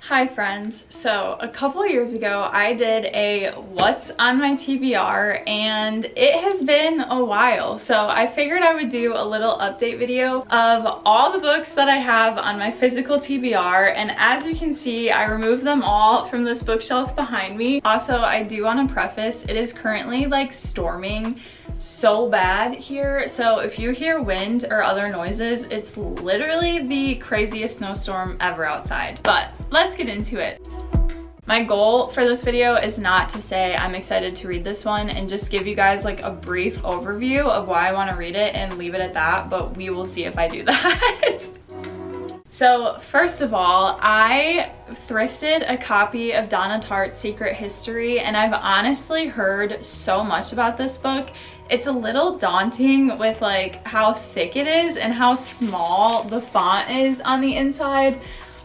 Hi friends. So a couple years ago I did a what's on my TBR and it has been a while, so I figured I would do a little update video of all the books that I have on my physical TBR, and as you can see I removed them all from this bookshelf behind me. Also, I do want to preface, it is currently like storming so bad here, so if you hear wind or other noises, it's literally the craziest snowstorm ever outside. But let's get into it. My goal for this video is not to say I'm excited to read this one and just give you guys like a brief overview of why I want to read it and leave it at that, but we will see if I do that. So first of all, I thrifted a copy of Donna Tartt's Secret History, and I've honestly heard so much about this book. It's a little daunting with like how thick it is and how small the font is on the inside,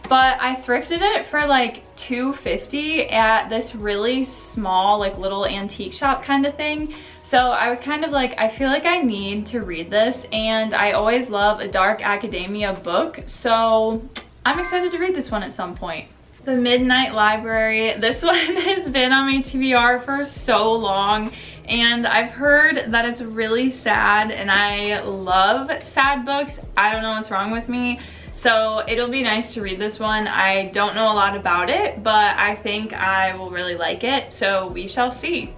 but I thrifted it for like $2.50 at this really small like little antique shop kind of thing. So I was kind of like, I feel like I need to read this, and I always love a dark academia book, so I'm excited to read this one at some point. The Midnight Library. This one has been on my TBR for so long, and I've heard that it's really sad, and I love sad books. I don't know what's wrong with me. So it'll be nice to read this one. I don't know a lot about it, but I think I will really like it, so we shall see.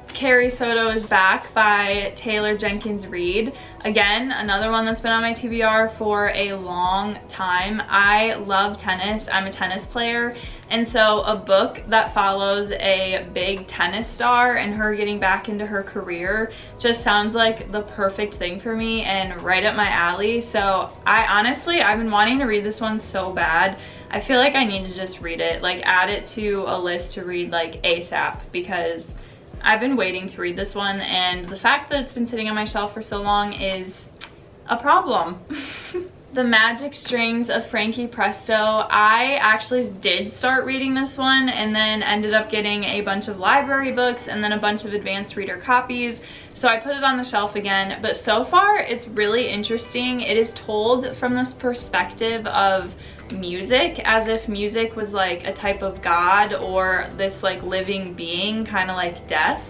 Carrie Soto is Back by Taylor Jenkins Reid. Again, another one that's been on my TBR for a long time. I love tennis. I'm a tennis player, and so a book that follows a big tennis star and her getting back into her career just sounds like the perfect thing for me and right up my alley. So I've been wanting to read this one so bad. I feel like I need to just read it, like add it to a list to read like ASAP, because I've been waiting to read this one, and the fact that it's been sitting on my shelf for so long is a problem. The Magic Strings of Frankie Presto. I actually did start reading this one and then ended up getting a bunch of library books and then a bunch of advanced reader copies. So I put it on the shelf again, but so far it's really interesting. It is told from this perspective of music, as if music was like a type of god or this like living being, kind of like death.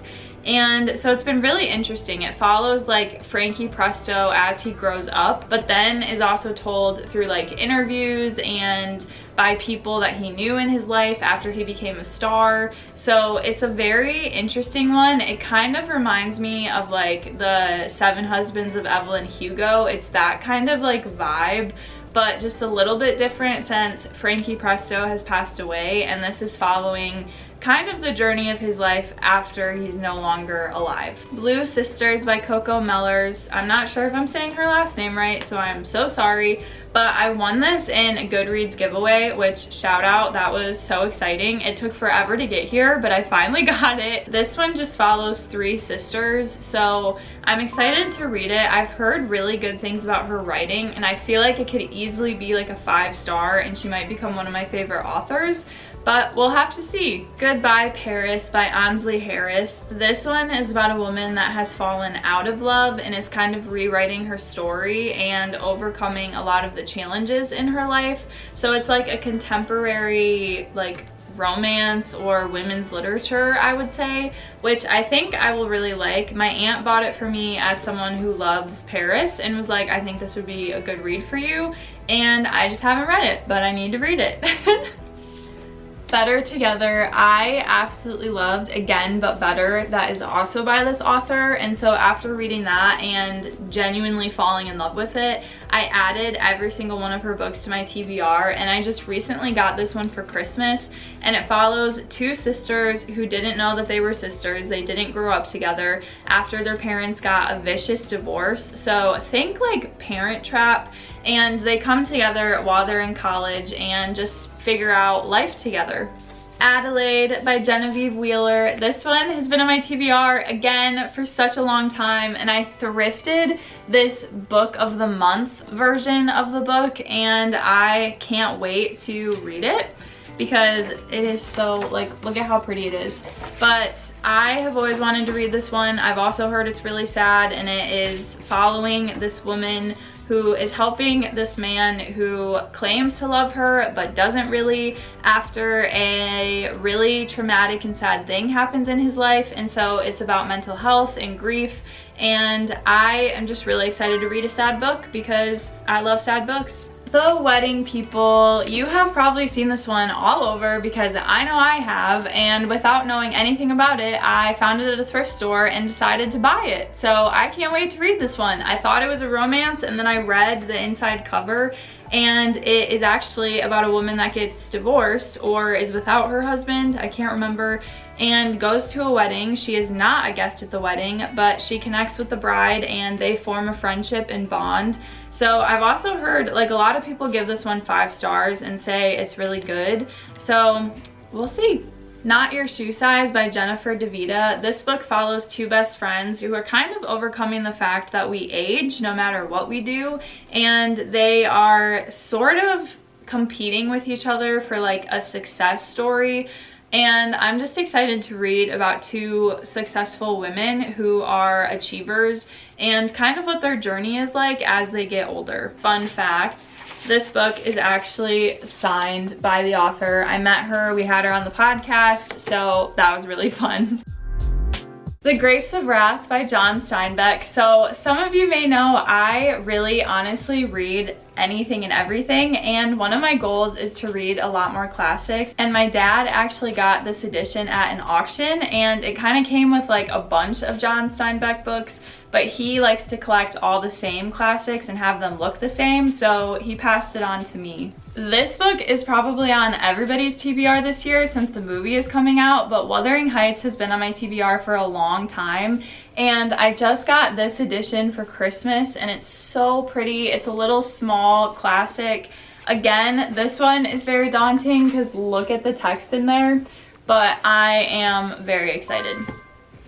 And so it's been really interesting. It follows like Frankie Presto as he grows up, but then is also told through like interviews and by people that he knew in his life after he became a star. So it's a very interesting one. It kind of reminds me of like the Seven Husbands of Evelyn Hugo. It's that kind of like vibe, but just a little bit different since Frankie Presto has passed away, and this is following kind of the journey of his life after he's no longer alive. Blue Sisters by Coco Mellers. I'm not sure if I'm saying her last name right, so I'm so sorry, but I won this in a Goodreads giveaway, which shout out, that was so exciting. It took forever to get here, but I finally got it. This one just follows three sisters, so I'm excited to read it. I've heard really good things about her writing, and I feel like it could easily be like a 5-star, and she might become one of my favorite authors, but we'll have to see. Goodbye Paris by Ansley Harris. This one is about a woman that has fallen out of love and is kind of rewriting her story and overcoming a lot of the challenges in her life. So it's like a contemporary like romance or women's literature, I would say, which I think I will really like. My aunt bought it for me as someone who loves Paris and was like, I think this would be a good read for you, and I just haven't read it, but I need to read it. Better Together, I absolutely loved Again But Better. That is also by this author, and so after reading that and genuinely falling in love with it, I added every single one of her books to my TBR, and I just recently got this one for Christmas, and it follows two sisters who didn't know that they were sisters. They didn't grow up together after their parents got a vicious divorce, so think like Parent Trap, and they come together while they're in college and just figure out life together. Adelaide by Genevieve Wheeler. This one has been on my TBR again for such a long time, and I thrifted this book of the month version of the book, and I can't wait to read it because it is so, like, look at how pretty it is. But I have always wanted to read this one. I've also heard it's really sad, and it is following this woman who is helping this man who claims to love her but doesn't really, after a really traumatic and sad thing happens in his life. And so it's about mental health and grief, and I am just really excited to read a sad book because I love sad books. The Wedding People, you have probably seen this one all over because I know I have, and without knowing anything about it, I found it at a thrift store and decided to buy it. So I can't wait to read this one. I thought it was a romance, and then I read the inside cover, and it is actually about a woman that gets divorced or is without her husband, I can't remember, and goes to a wedding. She is not a guest at the wedding, but she connects with the bride and they form a friendship and bond. So I've also heard, like, a lot of people give this one 5 stars and say it's really good. So we'll see. Not Your Shoe Size by Jennifer DeVita. This book follows 2 best friends who are kind of overcoming the fact that we age no matter what we do, and they are sort of competing with each other for like a success story. And I'm just excited to read about 2 successful women who are achievers and kind of what their journey is like as they get older. Fun fact, this book is actually signed by the author. I met her, we had her on the podcast, so that was really fun. The Grapes of Wrath by John Steinbeck. So some of you may know I really honestly read anything and everything, and one of my goals is to read a lot more classics, and my dad actually got this edition at an auction, and it kind of came with like a bunch of John Steinbeck books, but he likes to collect all the same classics and have them look the same, so he passed it on to me. This book is probably on everybody's TBR this year since the movie is coming out, but Wuthering Heights has been on my TBR for a long time, and I just got this edition for Christmas, and it's so pretty. It's a little small classic. Again, this one is very daunting because look at the text in there, but I am very excited.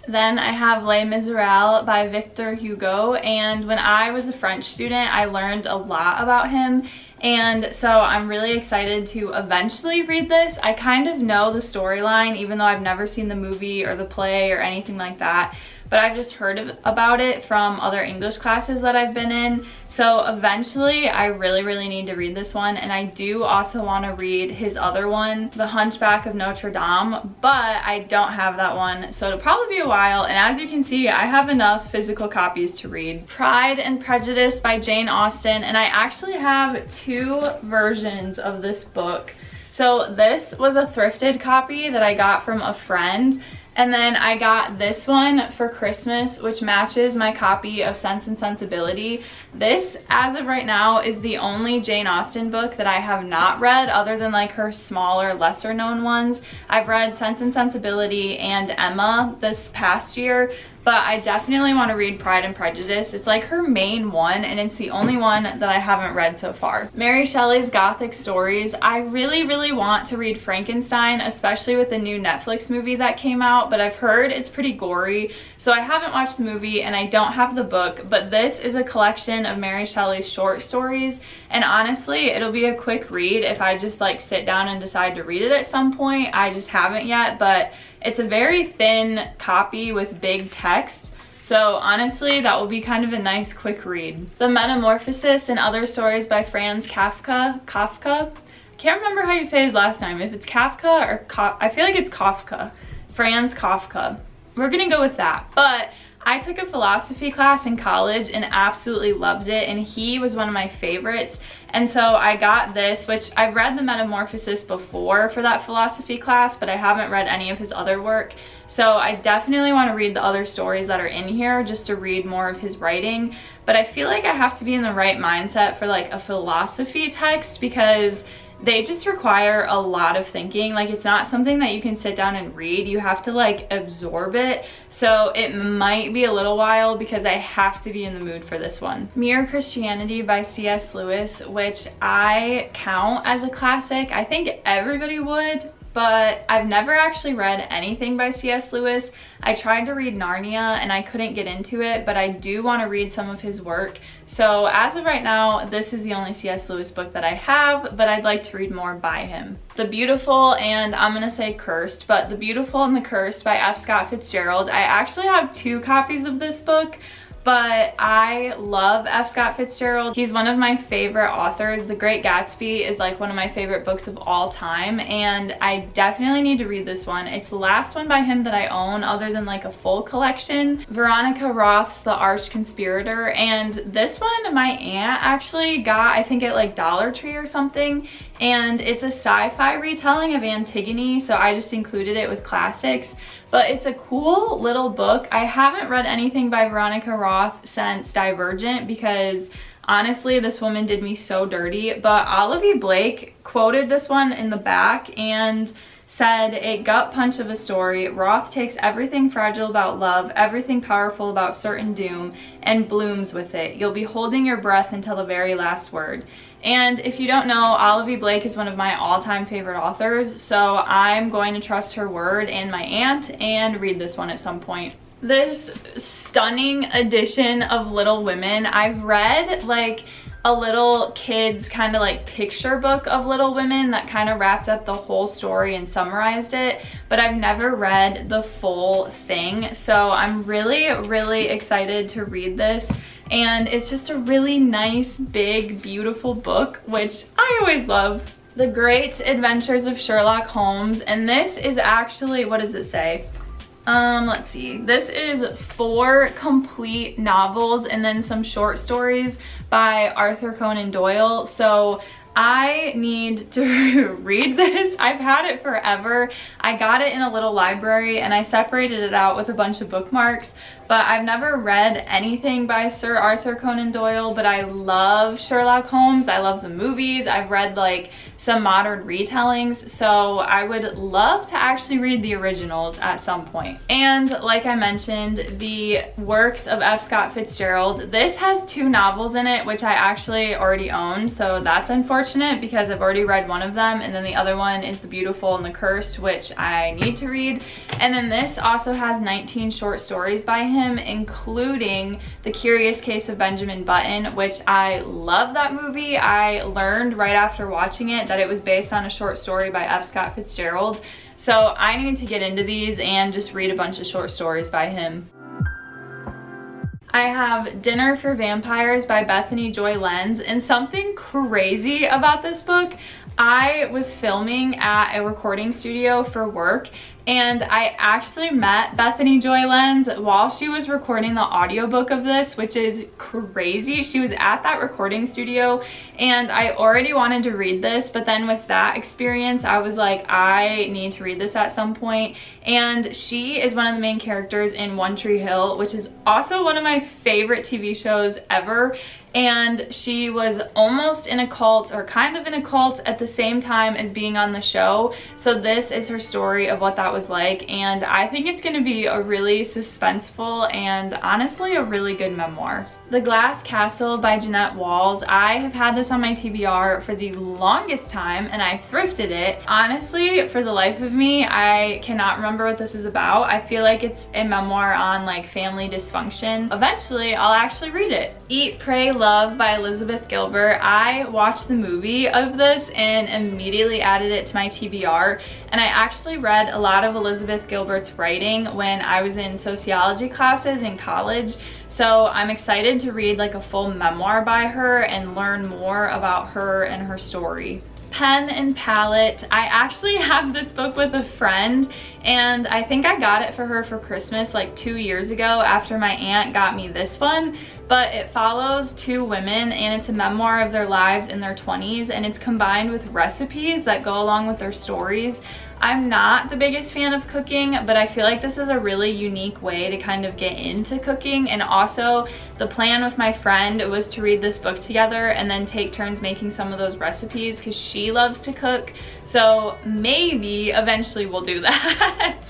Then I have Les Miserables by Victor Hugo, and when I was a French student, I learned a lot about him, and so I'm really excited to eventually read this. I kind of know the storyline, even though I've never seen the movie or the play or anything like that, but I've just heard about it from other English classes that I've been in. So eventually I really need to read this one, and I do also want to read his other one, The Hunchback of Notre Dame, but I don't have that one, so it'll probably be a while, and as you can see, I have enough physical copies to read. Pride and Prejudice by Jane Austen, and I actually have 2 versions of this book. So this was a thrifted copy that I got from a friend, and then I got this one for Christmas, which matches my copy of Sense and Sensibility. This, as of right now, is the only Jane Austen book that I have not read other than like her smaller, lesser known ones. I've read Sense and Sensibility and Emma this past year, but I definitely want to read Pride and Prejudice. It's like her main one, and it's the only one that I haven't read so far. Mary Shelley's Gothic Stories. I really want to read Frankenstein, especially with the new Netflix movie that came out, but I've heard it's pretty gory, so I haven't watched the movie and I don't have the book, but this is a collection of Mary Shelley's short stories, and honestly, it'll be a quick read if I just like sit down and decide to read it at some point. I just haven't yet, but it's a very thin copy with big text, so honestly that will be kind of a nice quick read. The Metamorphosis and Other Stories by Franz Kafka. Can't remember how you say his last name, if it's Kafka or I feel like it's Kafka. Franz Kafka. We're gonna go with that. But I took a philosophy class in college and absolutely loved it, and he was one of my favorites, and so I got this, which I've read The Metamorphosis before for that philosophy class, but I haven't read any of his other work, so I definitely want to read the other stories that are in here just to read more of his writing. But I feel like I have to be in the right mindset for like a philosophy text because they just require a lot of thinking. Like, it's not something that you can sit down and read. You have to like absorb it. So it might be a little while because I have to be in the mood for this one. Mere Christianity by C.S. Lewis, which I count as a classic. I think everybody would, but I've never actually read anything by C.S. Lewis. I tried to read Narnia and I couldn't get into it, but I do want to read some of his work. So as of right now, this is the only C.S. Lewis book that I have, but I'd like to read more by him. The Beautiful and I'm gonna say Cursed, but The Beautiful and the Cursed by F. Scott Fitzgerald. I actually have 2 copies of this book, but I love F. Scott Fitzgerald. He's one of my favorite authors. The Great Gatsby is like one of my favorite books of all time, and I definitely need to read this one. It's the last one by him that I own other than like a full collection. Veronica Roth's The Arch Conspirator, and this one my aunt actually got, I think at like Dollar Tree or something, and it's a sci-fi retelling of Antigone, so I just included it with classics. But it's a cool little book. I haven't read anything by Veronica Roth since Divergent because honestly, this woman did me so dirty. But Olivia Blake quoted this one in the back and said, "A gut punch of a story. Roth takes everything fragile about love, everything powerful about certain doom, and blooms with it. You'll be holding your breath until the very last word." And if you don't know, Olivia Blake is one of my all-time favorite authors, so I'm going to trust her word and my aunt and read this one at some point. This stunning edition of Little Women, I've read like a little kid's kind of like picture book of Little Women that kind of wrapped up the whole story and summarized it, but I've never read the full thing, so I'm really excited to read this. And it's just a really nice, big, beautiful book, which I always love. The Great Adventures of Sherlock Holmes, and this is actually, what does it say? Let's see. This is 4 complete novels and then some short stories by Arthur Conan Doyle. So I need to read this. I've had it forever. I got it in a little library and I separated it out with a bunch of bookmarks, but I've never read anything by Sir Arthur Conan Doyle, but I love Sherlock Holmes. I love the movies. I've read like some modern retellings, so I would love to actually read the originals at some point. And like I mentioned, the works of F. Scott Fitzgerald, this has 2 novels in it, which I actually already own, so that's unfortunate because I've already read one of them, and then the other one is The Beautiful and the Cursed, which I need to read. And then this also has 19 short stories by him, including The Curious Case of Benjamin Button, which I love that movie. I learned right after watching it that it was based on a short story by F. Scott Fitzgerald. So I need to get into these and just read a bunch of short stories by him. I have Dinner for Vampires by Bethany Joy Lenz, and something crazy about this book, I was filming at a recording studio for work, and I actually met Bethany Joy Lenz while she was recording the audiobook of this, which is crazy. She was at that recording studio and I already wanted to read this, but then with that experience, I was like, I need to read this at some point. And she is one of the main characters in One Tree Hill, which is also one of my favorite TV shows ever. And she was almost in a cult, or kind of in a cult, at the same time as being on the show. So this is her story of what that was like, and I think it's going to be a really suspenseful and honestly a really good memoir. The Glass Castle by Jeanette Walls. I have had this on my TBR for the longest time and I thrifted it. Honestly, for the life of me, I cannot remember what this is about. I feel like it's a memoir on like family dysfunction. Eventually, I'll actually read it. Eat, Pray, Love by Elizabeth Gilbert. I watched the movie of this and immediately added it to my TBR, and I actually read a lot of Elizabeth Gilbert's writing when I was in sociology classes in college. So I'm excited to read like a full memoir by her and learn more about her and her story. Pen and Palette. I actually have this book with a friend, and I think I got it for her for Christmas like 2 years ago after my aunt got me this one. But it follows 2 women and it's a memoir of their lives in their 20s, and it's combined with recipes that go along with their stories. I'm not the biggest fan of cooking, but I feel like this is a really unique way to kind of get into cooking. And also the plan with my friend was to read this book together and then take turns making some of those recipes because she loves to cook. So maybe eventually we'll do that.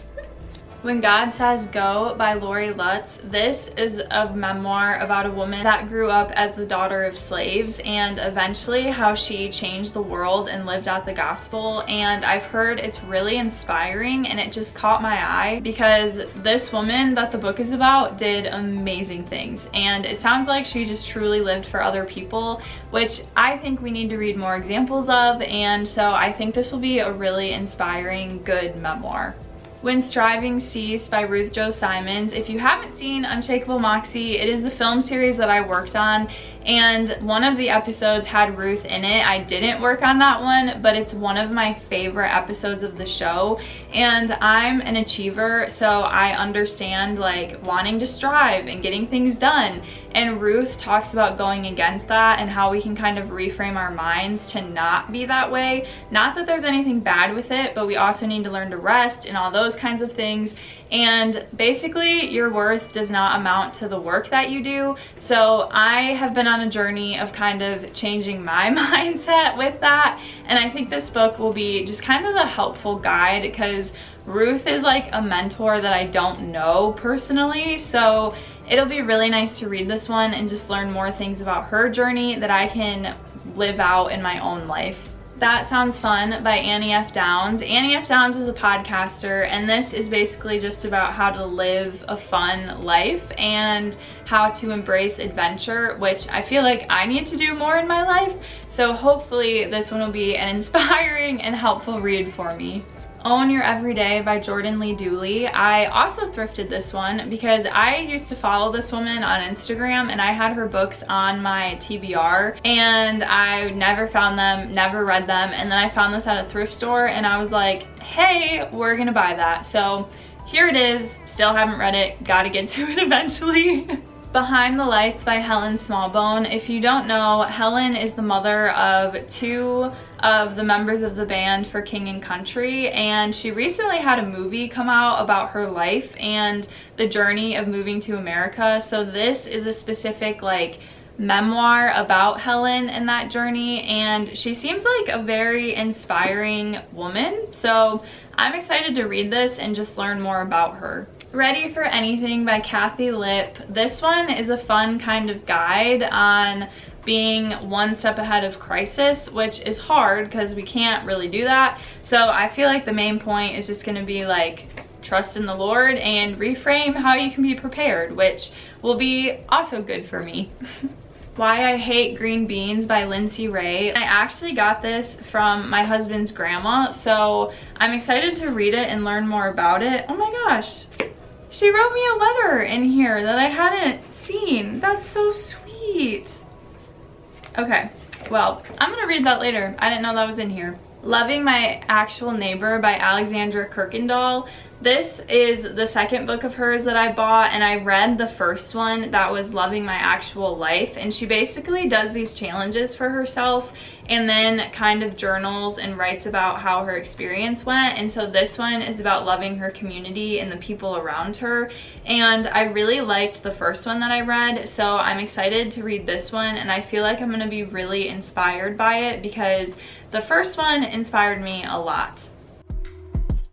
When God Says Go by Lori Lutz. This is a memoir about a woman that grew up as the daughter of slaves and eventually how she changed the world and lived out the gospel. And I've heard it's really inspiring, and it just caught my eye because this woman that the book is about did amazing things, and it sounds like she just truly lived for other people, which I think we need to read more examples of. And so I think this will be a really inspiring, good memoir. When Striving Cease by Ruth Jo Simons. If you haven't seen Unshakable Moxie, it is the film series that I worked on, and one of the episodes had Ruth in it. I didn't work on that one, but it's one of my favorite episodes of the show, and I'm an achiever, so I understand like wanting to strive and getting things done, and Ruth talks about going against that and how we can kind of reframe our minds to not be that way. Not that there's anything bad with it, but we also need to learn to rest and all those kinds of things. And basically your worth does not amount to the work that you do. So I have been on a journey of kind of changing my mindset with that, and I think this book will be just kind of a helpful guide, because Ruth is like a mentor that I don't know personally, so it'll be really nice to read this one and just learn more things about her journey that I can live out in my own life. That Sounds Fun by Annie F. Downs. Annie F. Downs is a podcaster, and this is basically just about how to live a fun life and how to embrace adventure, which I feel like I need to do more in my life. So hopefully this one will be an inspiring and helpful read for me. Own Your Everyday by Jordan Lee Dooley. I also thrifted this one because I used to follow this woman on Instagram, and I had her books on my TBR, and I never found them, never read them, and then I found this at a thrift store and I was like, hey, we're gonna buy that. So here it is. Still haven't read it, gotta get to it eventually. Behind the Lights by Helen Smallbone. If you don't know, Helen is the mother of two of the members of the band for King and Country, and she recently had a movie come out about her life and the journey of moving to America. So this is a specific like memoir about Helen and that journey, and she seems like a very inspiring woman. So I'm excited to read this and just learn more about her. Ready for Anything by Kathy Lipp. This one is a fun kind of guide on being one step ahead of crisis, which is hard because we can't really do that. So I feel like the main point is just going to be like trust in the Lord and reframe how you can be prepared, which will be also good for me. Why I Hate Green Beans by Lindsay Ray. I actually got this from my husband's grandma, so I'm excited to read it and learn more about it. Oh my gosh. She wrote me a letter in here that I hadn't seen. That's so sweet. Okay, well, I'm gonna read that later. I didn't know that was in here. Loving My Actual Neighbor by Alexandra Kirkendall. This is the second book of hers that I bought, and I read the first one that was Loving My Actual Life, and she basically does these challenges for herself and then kind of journals and writes about how her experience went. And so this one is about loving her community and the people around her, and I really liked the first one that I read, so I'm excited to read this one, and I feel like I'm going to be really inspired by it because the first one inspired me a lot.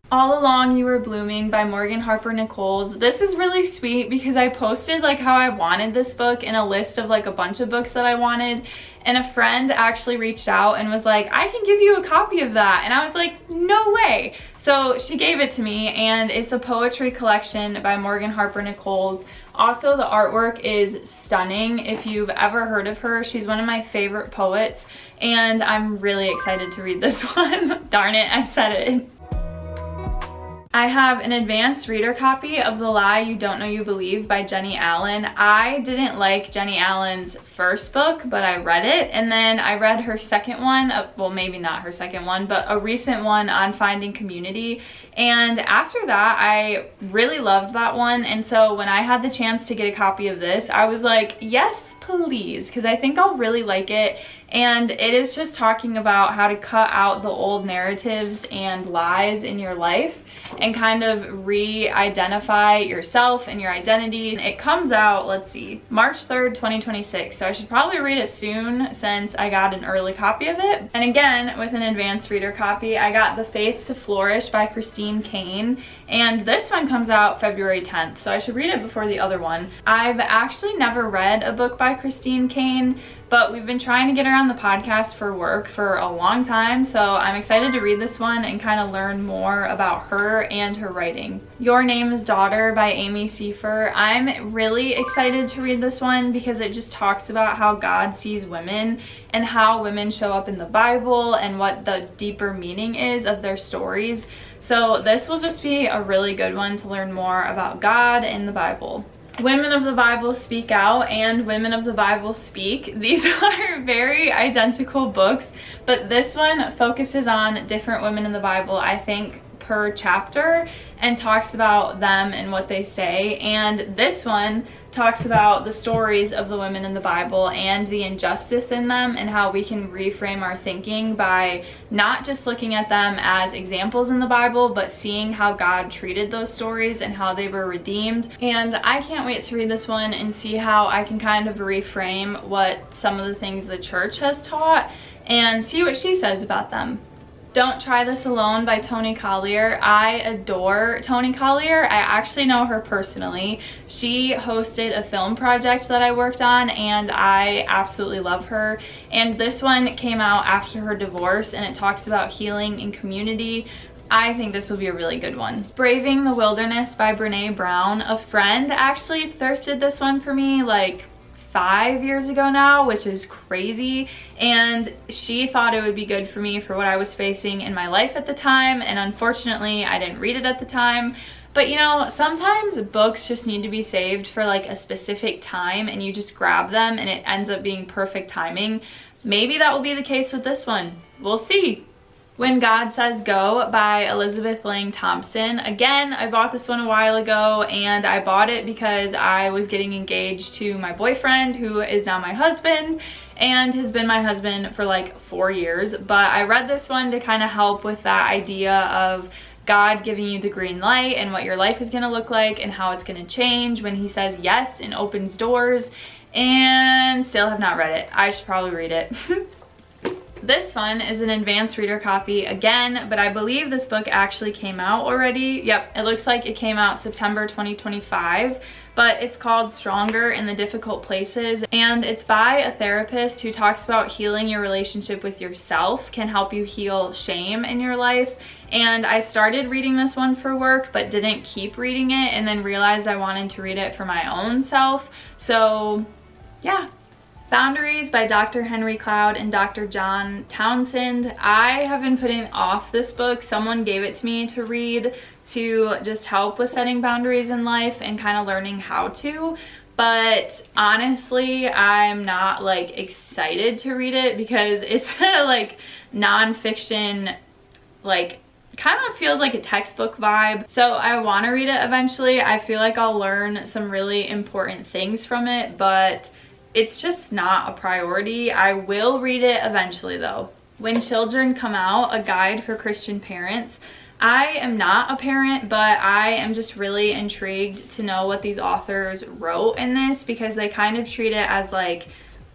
All Along You Were Blooming by Morgan Harper Nichols. This is really sweet because I posted like how I wanted this book in a list of like a bunch of books that I wanted, and a friend actually reached out and was like, I can give you a copy of that, and I was like, no way. So she gave it to me, and it's a poetry collection by Morgan Harper Nichols. Also, the artwork is stunning. If you've ever heard of her, she's one of my favorite poets, and I'm really excited to read this one. Darn it, I said it. I have an advanced reader copy of The Lie You Don't Know You Believe by Jenny Allen. I didn't like Jenny Allen's first book, but I read it, and then I read her second one, well maybe not her second one, but a recent one on finding community, and after that I really loved that one. And so when I had the chance to get a copy of this, I was like, yes please, because I think I'll really like it. And it is just talking about how to cut out the old narratives and lies in your life and kind of re-identify yourself and your identity. It comes out, let's see, March 3rd, 2026. So I should probably read it soon since I got an early copy of it. And again, with an advanced reader copy, I got The Faith to Flourish by Christine Kane. And this one comes out February 10th, so I should read it before the other one. I've actually never read a book by Christine Kane, but we've been trying to get her on the podcast for work for a long time, so I'm excited to read this one and kind of learn more about her and her writing. Your Name is Daughter by Amy Seifer. I'm really excited to read this one because it just talks about how God sees women and how women show up in the Bible and what the deeper meaning is of their stories. So this will just be a really good one to learn more about God and the Bible. Women of the Bible Speak Out and Women of the Bible Speak. These are very identical books, but this one focuses on different women in the Bible, I think, per chapter, and talks about them and what they say. And this one talks about the stories of the women in the Bible and the injustice in them and how we can reframe our thinking by not just looking at them as examples in the Bible, but seeing how God treated those stories and how they were redeemed. And I can't wait to read this one and see how I can kind of reframe what some of the things the church has taught and see what she says about them. Don't Try This Alone by Toni Collier. I adore Toni Collier. I actually know her personally. She hosted a film project that I worked on and I absolutely love her. And this one came out after her divorce and it talks about healing and community. I think this will be a really good one. Braving the Wilderness by Brene Brown. A friend actually thrifted this one for me like 5 years ago now, which is crazy, and she thought it would be good for me for what I was facing in my life at the time, and unfortunately I didn't read it at the time. But you know, sometimes books just need to be saved for like a specific time and you just grab them and it ends up being perfect timing. Maybe that will be the case with this one. We'll see. When God Says Go by Elizabeth Lang Thompson. Again, I bought this one a while ago and I bought it because I was getting engaged to my boyfriend, who is now my husband and has been my husband for like 4 years. But I read this one to kind of help with that idea of God giving you the green light and what your life is going to look like and how it's going to change when he says yes and opens doors, and still have not read it. I should probably read it. This one is an advanced reader copy again, but I believe this book actually came out already. Yep, it looks like it came out September 2025, but it's called Stronger in the Difficult Places, and it's by a therapist who talks about healing your relationship with yourself can help you heal shame in your life. And I started reading this one for work, but didn't keep reading it, and then realized I wanted to read it for my own self. So yeah. Boundaries by Dr. Henry Cloud and Dr. John Townsend. I have been putting off this book. Someone gave it to me to read to just help with setting boundaries in life and kind of learning how to. But honestly, I'm not like excited to read it because it's like nonfiction, like kind of feels like a textbook vibe. So I want to read it eventually. I feel like I'll learn some really important things from it, but it's just not a priority. I will read it eventually though. When Children Come Out, a guide for Christian parents. I am not a parent, but I am just really intrigued to know what these authors wrote in this, because they kind of treat it as like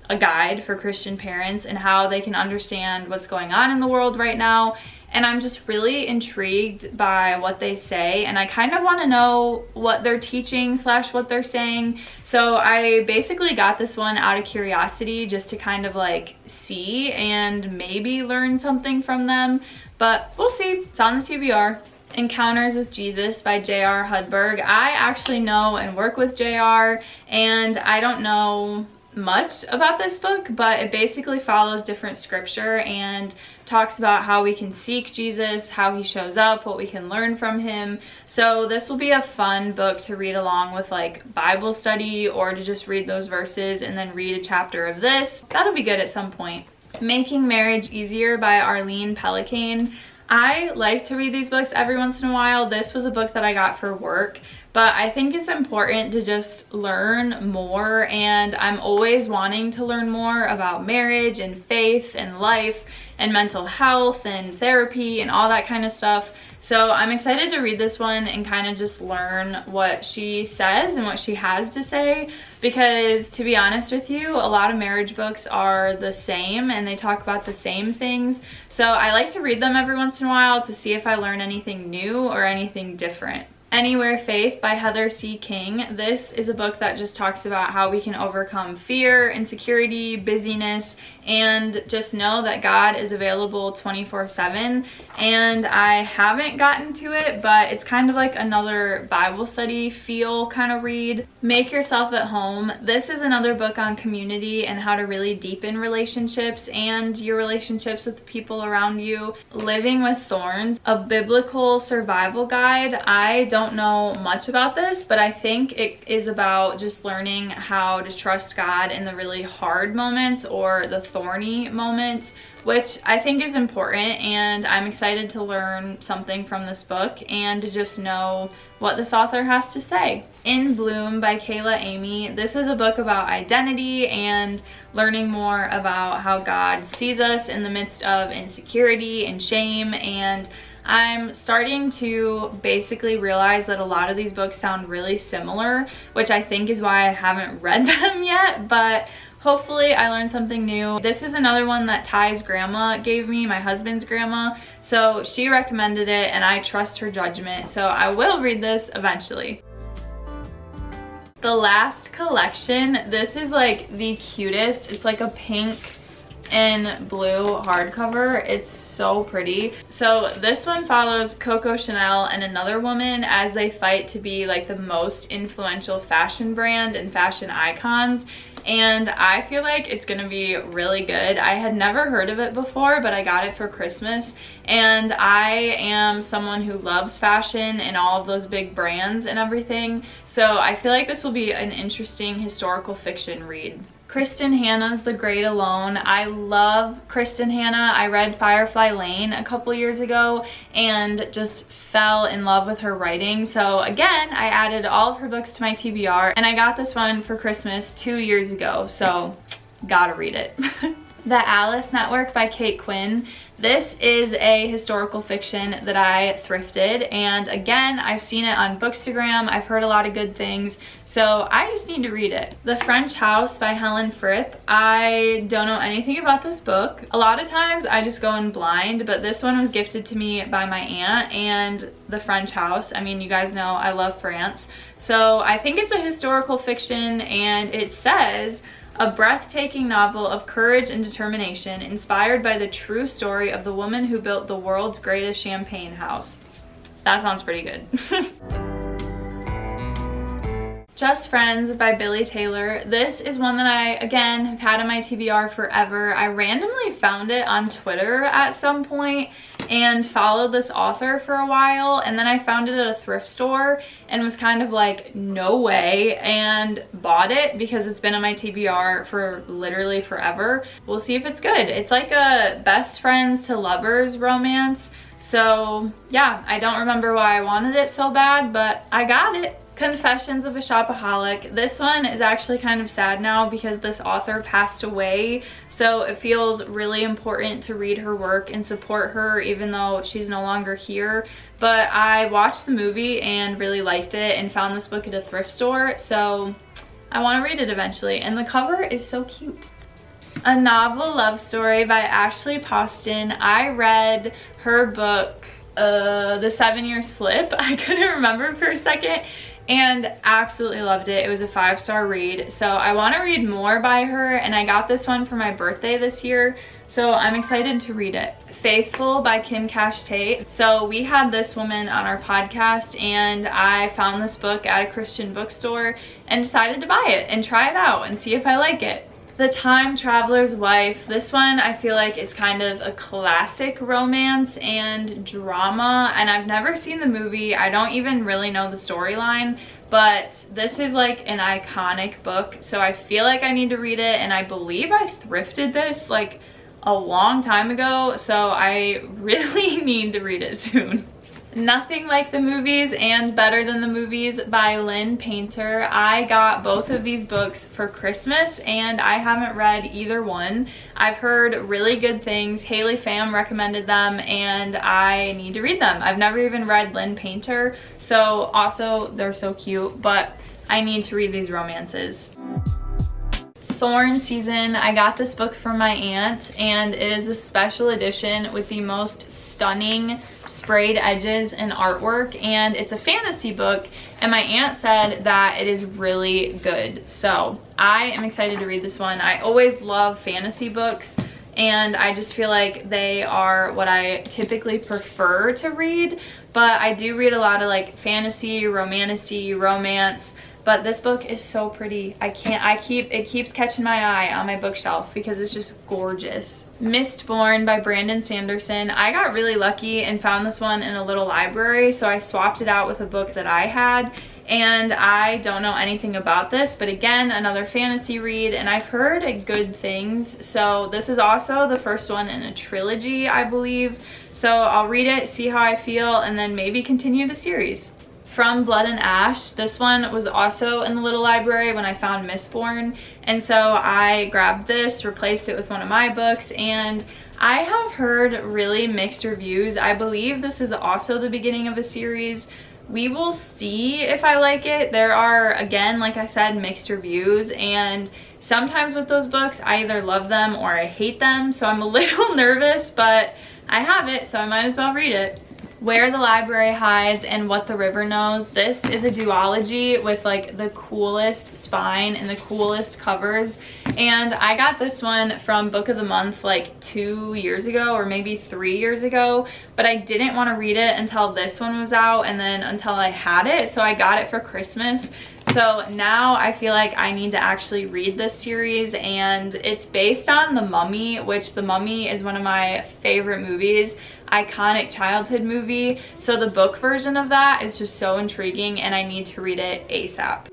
a guide for Christian parents and how they can understand what's going on in the world right now. And I'm just really intrigued by what they say, and I kind of want to know what they're teaching / what they're saying. So I basically got this one out of curiosity just to kind of like see and maybe learn something from them, but we'll see. It's on the TBR. Encounters with Jesus by J.R. Hudberg. I actually know and work with J.R. and I don't know much about this book, but it basically follows different scripture and talks about how we can seek Jesus, how he shows up, what we can learn from him. So this will be a fun book to read along with like Bible study, or to just read those verses and then read a chapter of this. That'll be good at some point. Making Marriage Easier by Arlene Pellicane. I like to read these books every once in a while. This was a book that I got for work, but I think it's important to just learn more, and I'm always wanting to learn more about marriage and faith and life and mental health and therapy and all that kind of stuff. So I'm excited to read this one and kind of just learn what she says and what she has to say, because to be honest with you, a lot of marriage books are the same and they talk about the same things. So I like to read them every once in a while to see if I learn anything new or anything different. Anywhere Faith by Heather C. King. This is a book that just talks about how we can overcome fear, insecurity, busyness, and just know that God is available 24/7. And I haven't gotten to it, but it's kind of like another Bible study feel kind of read. Make Yourself at Home. This is another book on community and how to really deepen relationships and your relationships with the people around you. Living with Thorns, a biblical survival guide. I don't know much about this, but I think it is about just learning how to trust God in the really hard moments or the thorny moments, which I think is important, and I'm excited to learn something from this book and to just know what this author has to say. In Bloom by Kayla Amy. This is a book about identity and learning more about how God sees us in the midst of insecurity and shame, and I'm starting to basically realize that a lot of these books sound really similar, which I think is why I haven't read them yet, but hopefully I learned something new. This is another one that Ty's grandma gave me, my husband's grandma, so she recommended it and I trust her judgment, so I will read this eventually. The Last Collection. This is like the cutest. It's like a pink and blue hardcover. It's so pretty. So this one follows Coco Chanel and another woman as they fight to be like the most influential fashion brand and fashion icons, and I feel like it's gonna be really good. I had never heard of it before, but I got it for Christmas, and I am someone who loves fashion and all of those big brands and everything, so I feel like this will be an interesting historical fiction read. Kristen Hanna's The Great Alone. I love Kristen Hanna. I read Firefly Lane a couple years ago and just fell in love with her writing. So again, I added all of her books to my TBR, and I got this one for Christmas 2 years ago, so gotta read it. The Alice Network by Kate Quinn. This is a historical fiction that I thrifted, and again, I've seen it on Bookstagram. I've heard a lot of good things, so I just need to read it. The French House by Helen Fripp. I don't know anything about this book. A lot of times I just go in blind, but this one was gifted to me by my aunt, and The French House, I mean, you guys know I love France, so I think it's a historical fiction, and it says, a breathtaking novel of courage and determination inspired by the true story of the woman who built the world's greatest champagne house. That sounds pretty good. Just Friends by Billy Taylor. This is one that I, again, have had on my TBR forever. I randomly found it on Twitter at some point and followed this author for a while, and then I found it at a thrift store and was kind of like, no way, and bought it because it's been on my TBR for literally forever. We'll see if it's good. It's like a best friends to lovers romance. So yeah, I don't remember why I wanted it so bad, but I got it. Confessions of a Shopaholic. This one is actually kind of sad now because this author passed away, so it feels really important to read her work and support her even though she's no longer here. But I watched the movie and really liked it and found this book at a thrift store, so I want to read it eventually, and the cover is so cute. A Novel Love Story by Ashley Poston. I read her book, The 7-Year Slip. I couldn't remember for a second, and absolutely loved it. It was a 5-star read, so I want to read more by her, and I got this one for my birthday this year, so I'm excited to read it. Faithful by Kim Cash Tate. So we had this woman on our podcast, and I found this book at a Christian bookstore and decided to buy it and try it out and see if I like it. The Time Traveler's Wife. This one I feel like is kind of a classic romance and drama, and I've never seen the movie. I don't even really know the storyline, but this is like an iconic book, so I feel like I need to read it, and I believe I thrifted this like a long time ago, so I really need to read it soon. Nothing Like the Movies and Better Than the Movies by Lynn Painter. I got both of these books for Christmas and I haven't read either one. I've heard really good things. Haley Pham recommended them and I need to read them. I've never even read Lynn Painter, so also they're so cute, but I need to read these romances. Thorn season, I got this book from my aunt, and it is a special edition with the most stunning sprayed edges and artwork, and it's a fantasy book, and my aunt said that it is really good. So I am excited to read this one. I always love fantasy books, and I just feel like they are what I typically prefer to read, but I do read a lot of like fantasy, romantasy, romance. But this book is so pretty. It keeps catching my eye on my bookshelf because it's just gorgeous. Mistborn by Brandon Sanderson. I got really lucky and found this one in a little library, so I swapped it out with a book that I had, and I don't know anything about this, but again, another fantasy read, and I've heard good things. So this is also the first one in a trilogy, I believe. So I'll read it, see how I feel, and then maybe continue the series. From Blood and Ash, this one was also in the little library when I found Mistborn, and so I grabbed this, replaced it with one of my books, and I have heard really mixed reviews. I believe this is also the beginning of a series. We will see if I like it. There are, again, like I said, mixed reviews, and sometimes with those books I either love them or I hate them, so I'm a little nervous, but I have it, so I might as well read it. Where the Library Hides and What the River Knows. This is a duology with like the coolest spine and the coolest covers, and I got this one from Book of the Month like 2 years ago or maybe 3 years ago, but I didn't want to read it until this one was out and then until I had it, so I got it for Christmas. So now I feel like I need to actually read this series, and it's based on The Mummy, which The Mummy is one of my favorite movies, iconic childhood movie. So the book version of that is just so intriguing, and I need to read it ASAP.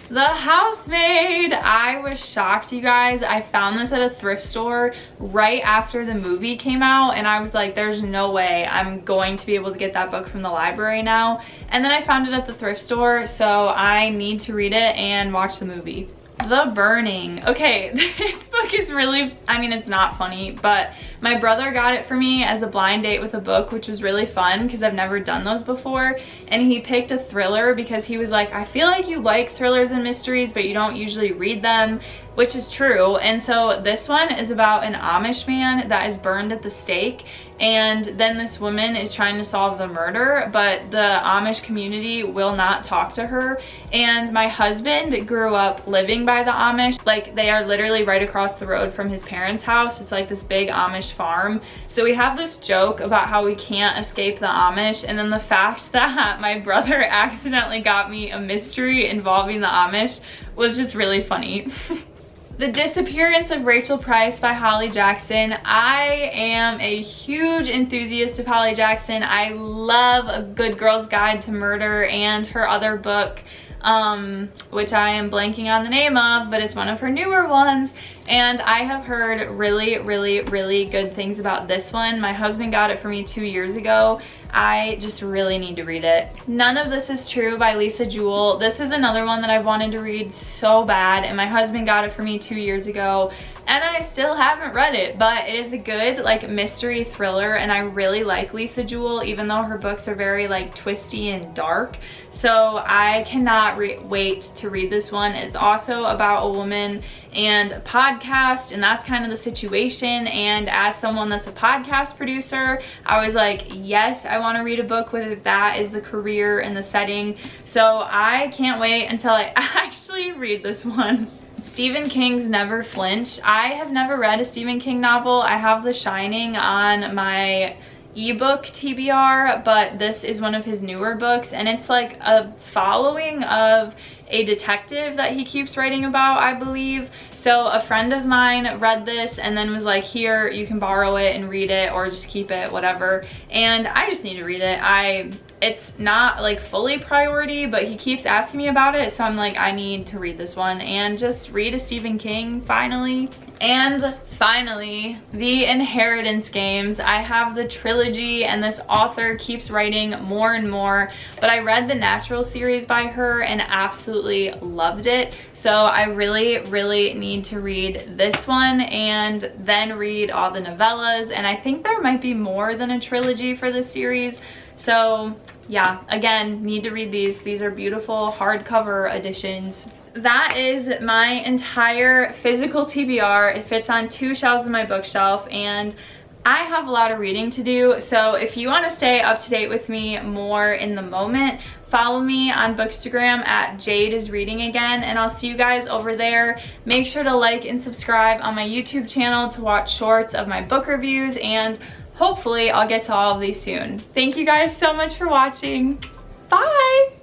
The Housemaid. I was shocked, you guys. I found this at a thrift store right after the movie came out, and I was like, there's no way I'm going to be able to get that book from the library now. And then I found it at the thrift store, so I need to read it and watch the movie. The Burning. Okay, this book is really, I mean, it's not funny, but my brother got it for me as a blind date with a book, which was really fun because I've never done those before. And he picked a thriller because he was like, I feel like you like thrillers and mysteries, but you don't usually read them, which is true. And so this one is about an Amish man that is burned at the stake, and then this woman is trying to solve the murder, but the Amish community will not talk to her. And my husband grew up living by the Amish. Like, they are literally right across the road from his parents' house. It's like this big Amish farm. So we have this joke about how we can't escape the Amish, and then the fact that my brother accidentally got me a mystery involving the Amish was just really funny. The Disappearance of Rachel Price by Holly Jackson. I am a huge enthusiast of Holly Jackson. I love A Good Girl's Guide to Murder and her other book, which I am blanking on the name of, but it's one of her newer ones. And I have heard really, really, really good things about this one. My husband got it for me 2 years ago. I just really need to read it. None of This Is True by Lisa Jewell. This is another one that I've wanted to read so bad, and my husband got it for me 2 years ago, and I still haven't read it, but it is a good like mystery thriller, and I really like Lisa Jewell, even though her books are very like twisty and dark. So I cannot wait to read this one. It's also about a woman and a podcast, and that's kind of the situation. And as someone that's a podcast producer, I was like, yes, I want to read a book where that is the career and the setting. So I can't wait until I actually read this one. Stephen King's Never Flinch. I have never read a Stephen King novel. I have The Shining on my ebook TBR, but this is one of his newer books, and it's like a following of a detective that he keeps writing about, I believe. So a friend of mine read this and then was like, here, you can borrow it and read it, or just keep it, whatever. And I just need to read it. It's not like fully priority, but he keeps asking me about it, so I'm like, I need to read this one and just read a Stephen King finally. And finally, The Inheritance Games. I have the trilogy, and this author keeps writing more and more, but I read the Natural series by her and absolutely loved it. So I really, really need to read this one and then read all the novellas, and I think there might be more than a trilogy for this series. So yeah, again, need to read these. These are beautiful hardcover editions. that is my entire physical TBR. It fits on 2 shelves in my bookshelf, and I have a lot of reading to do, so if you want to stay up to date with me more in the moment, follow me on Bookstagram at Jade is Reading Again, and I'll see you guys over there. Make sure to like and subscribe on my YouTube channel to watch shorts of my book reviews, and hopefully I'll get to all of these soon. Thank you guys so much for watching. Bye!